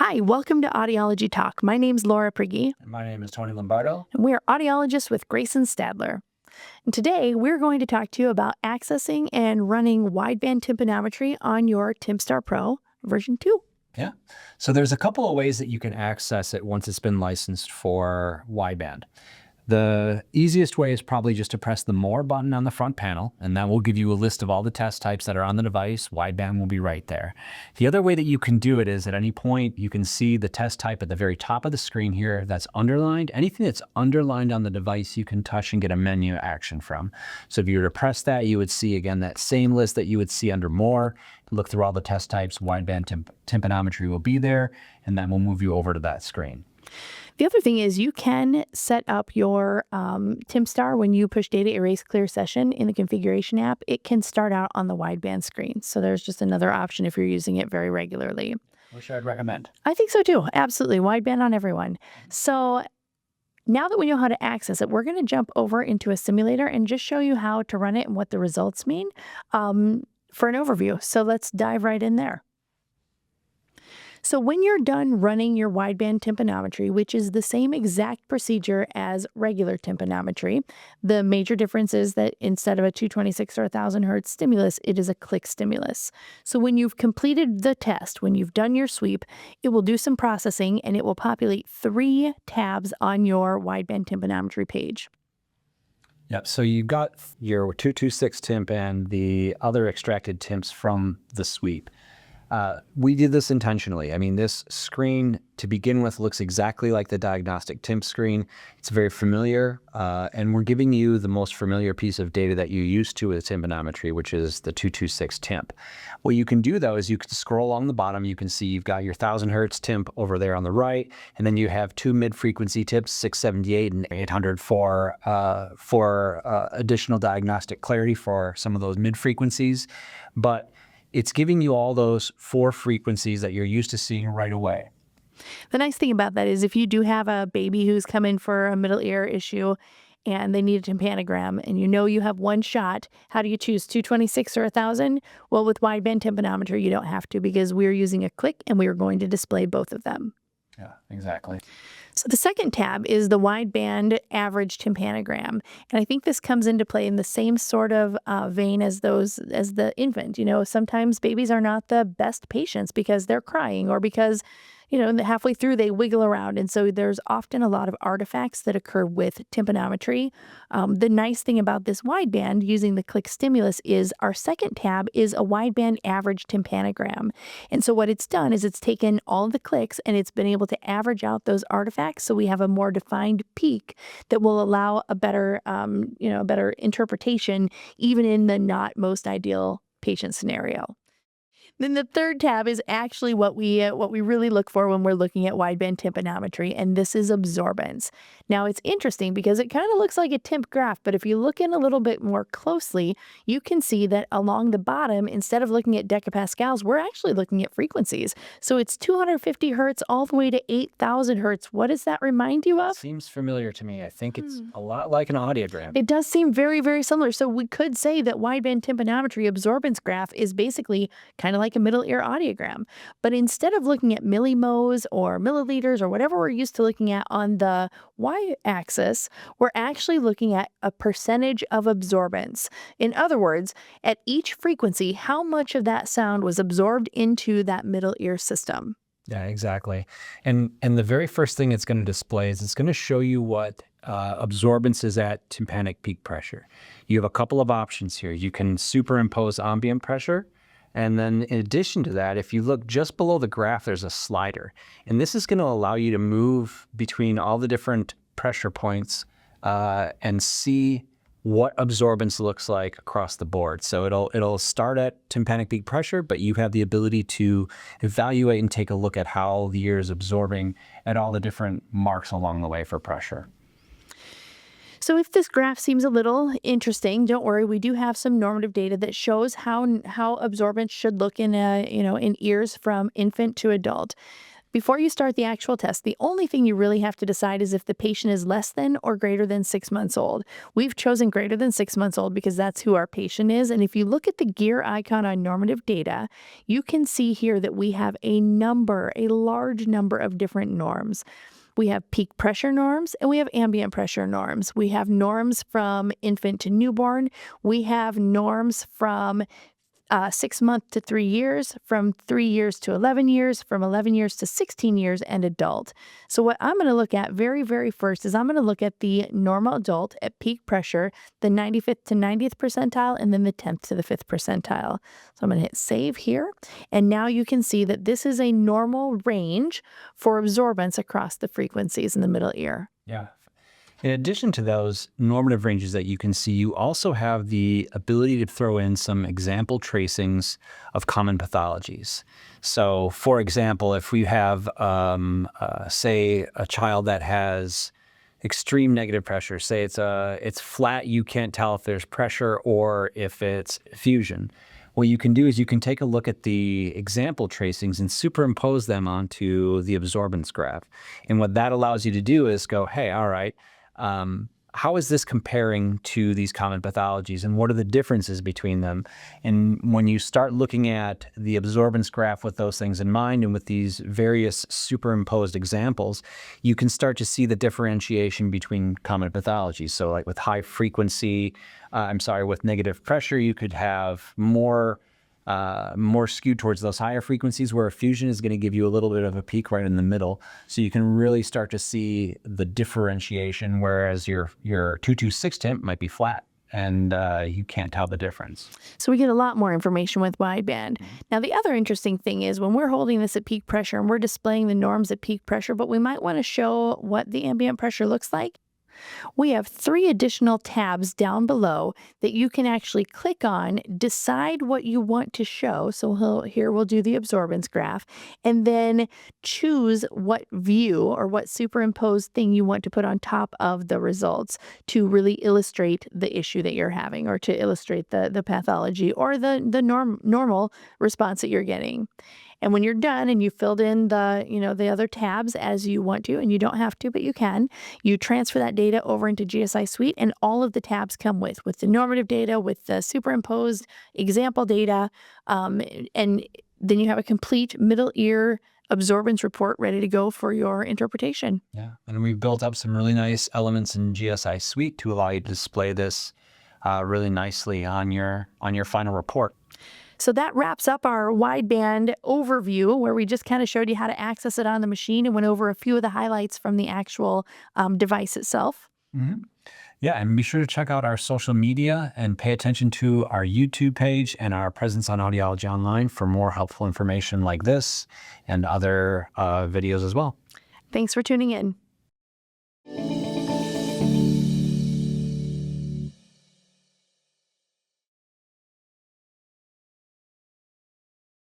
Hi, welcome to Audiology Talk. My name's Laura Prigge, And my name is Tony Lombardo. and we are audiologists with Grason-Stadler. And today, we're going to talk to you about accessing and running wideband tympanometry on your TympStar Pro version 2. Yeah. So there's a couple of ways that you can access it once it's been licensed for wideband. The easiest way is probably just to press the More button on the front panel, and that will give you a list of all the test types that are on the device. Wideband will be right there. The other way that you can do it is at any point you can see the test type at the very top of the screen here that's underlined. Anything that's underlined on the device you can touch and get a menu action from. So if you were to press that, you would see again that same list that you would see under More. Look through all the test types, wideband tympanometry will be there, and that will move you over to that screen. The other thing is you can set up your TympStar when you push Data Erase Clear Session in the configuration app. It can start out on the wideband screen. So there's just another option if you're using it very regularly. Which I'd recommend. I think so too. Absolutely. Wideband on everyone. So now that we know how to access it, we're going to jump over into a simulator and just show you how to run it and what the results mean for an overview. So let's dive right in there. So when you're done running your wideband tympanometry, which is the same exact procedure as regular tympanometry, the major difference is that instead of a 226 or 1000 hertz stimulus, it is a click stimulus. So when you've completed the test, when you've done your sweep, it will do some processing and it will populate 3 tabs on your wideband tympanometry page. Yep, so you've got your 226 tymp and the other extracted tymps from the sweep. We did this intentionally. I mean, this screen to begin with looks exactly like the diagnostic tymp screen. It's very familiar, and we're giving you the most familiar piece of data that you're used to with tympanometry, which is the 226 tymp. What you can do though is you can scroll along the bottom. You can see you've got your 1000 hertz tymp over there on the right, and then you have 2 mid-frequency tymps, 678 and 800 for additional diagnostic clarity for some of those mid-frequencies. But it's giving you all those 4 frequencies that you're used to seeing right away. The nice thing about that is if you do have a baby who's come in for a middle ear issue and they need a tympanogram and you know you have one shot, how do you choose 226 or 1000? Well, with wideband tympanometry, you don't have to because we're using a click and we are going to display both of them. Yeah, exactly. So the second tab is the wideband average tympanogram. And I think this comes into play in the same sort of vein as the infant. You know, sometimes babies are not the best patients because they're crying or because, you know, halfway through they wiggle around. And so there's often a lot of artifacts that occur with tympanometry. The nice thing about this wideband using the click stimulus is our second tab is a wideband average tympanogram. And so what it's done is it's taken all of the clicks and it's been able to average out those artifacts. So we have a more defined peak that will allow a better, better interpretation even in the not most ideal patient scenario. Then the third tab is actually what we really look for when we're looking at wideband tympanometry, and this is absorbance. Now it's interesting because it kind of looks like a tymp graph, but if you look in a little bit more closely, you can see that along the bottom, instead of looking at decapascals, we're actually looking at frequencies. So it's 250 hertz all the way to 8000 hertz. What does that remind you of? Seems familiar to me. I think it's a lot like an audiogram. It does seem very, very similar. So we could say that wideband tympanometry absorbance graph is basically kind of like a middle ear audiogram. But instead of looking at millimos or milliliters or whatever we're used to looking at on the y-axis, we're actually looking at a percentage of absorbance. In other words, at each frequency, how much of that sound was absorbed into that middle ear system. Yeah, exactly. And the very first thing it's going to display is it's going to show you what absorbance is at tympanic peak pressure. You have a couple of options here. You can superimpose ambient pressure. And then in addition to that, if you look just below the graph, there's a slider. And this is going to allow you to move between all the different pressure points and see what absorbance looks like across the board. So it'll start at tympanic peak pressure, but you have the ability to evaluate and take a look at how the ear is absorbing at all the different marks along the way for pressure. So if this graph seems a little interesting, don't worry. We do have some normative data that shows how absorbance should look in in ears from infant to adult. Before you start the actual test, the only thing you really have to decide is if the patient is less than or greater than 6 months old. We've chosen greater than 6 months old because that's who our patient is. And if you look at the gear icon on normative data, you can see here that we have a large number of different norms. We have peak pressure norms and we have ambient pressure norms. We have norms from infant to newborn. We have norms from 6 months to 3 years, from 3 years to 11 years, from 11 years to 16 years, and adult. So what I'm going to look at very first is I'm going to look at the normal adult at peak pressure, the 95th to 90th percentile, and then the 10th to the 5th percentile. So I'm going to hit save here. And now you can see that this is a normal range for absorbance across the frequencies in the middle ear. Yeah. In addition to those normative ranges that you can see, you also have the ability to throw in some example tracings of common pathologies. So, for example, if we have, say, a child that has extreme negative pressure, say it's flat, you can't tell if there's pressure or if it's effusion. What you can do is you can take a look at the example tracings and superimpose them onto the absorbance graph. And what that allows you to do is go, hey, all right, how is this comparing to these common pathologies and what are the differences between them? And when you start looking at the absorbance graph with those things in mind and with these various superimposed examples, you can start to see the differentiation between common pathologies. So like with high frequency, with negative pressure, you could have more skewed towards those higher frequencies, where effusion is going to give you a little bit of a peak right in the middle. So you can really start to see the differentiation, whereas your 226 Tymp might be flat and you can't tell the difference. So we get a lot more information with wideband. Now, the other interesting thing is when we're holding this at peak pressure and we're displaying the norms at peak pressure, but we might want to show what the ambient pressure looks like. We have 3 additional tabs down below that you can actually click on, decide what you want to show. So here we'll do the absorbance graph, and then choose what view or what superimposed thing you want to put on top of the results to really illustrate the issue that you're having, or to illustrate the pathology or the normal response that you're getting. And when you're done and you filled in the other tabs as you want to, and you don't have to, but you can, you transfer that data over into GSI Suite, and all of the tabs come with the normative data, with the superimposed example data, and then you have a complete middle ear absorbance report ready to go for your interpretation. Yeah, and we've built up some really nice elements in GSI Suite to allow you to display this really nicely on your final report. So that wraps up our wideband overview, where we just kind of showed you how to access it on the machine and went over a few of the highlights from the actual device itself. Mm-hmm. Yeah, and be sure to check out our social media and pay attention to our YouTube page and our presence on Audiology Online for more helpful information like this and other videos as well. Thanks for tuning in.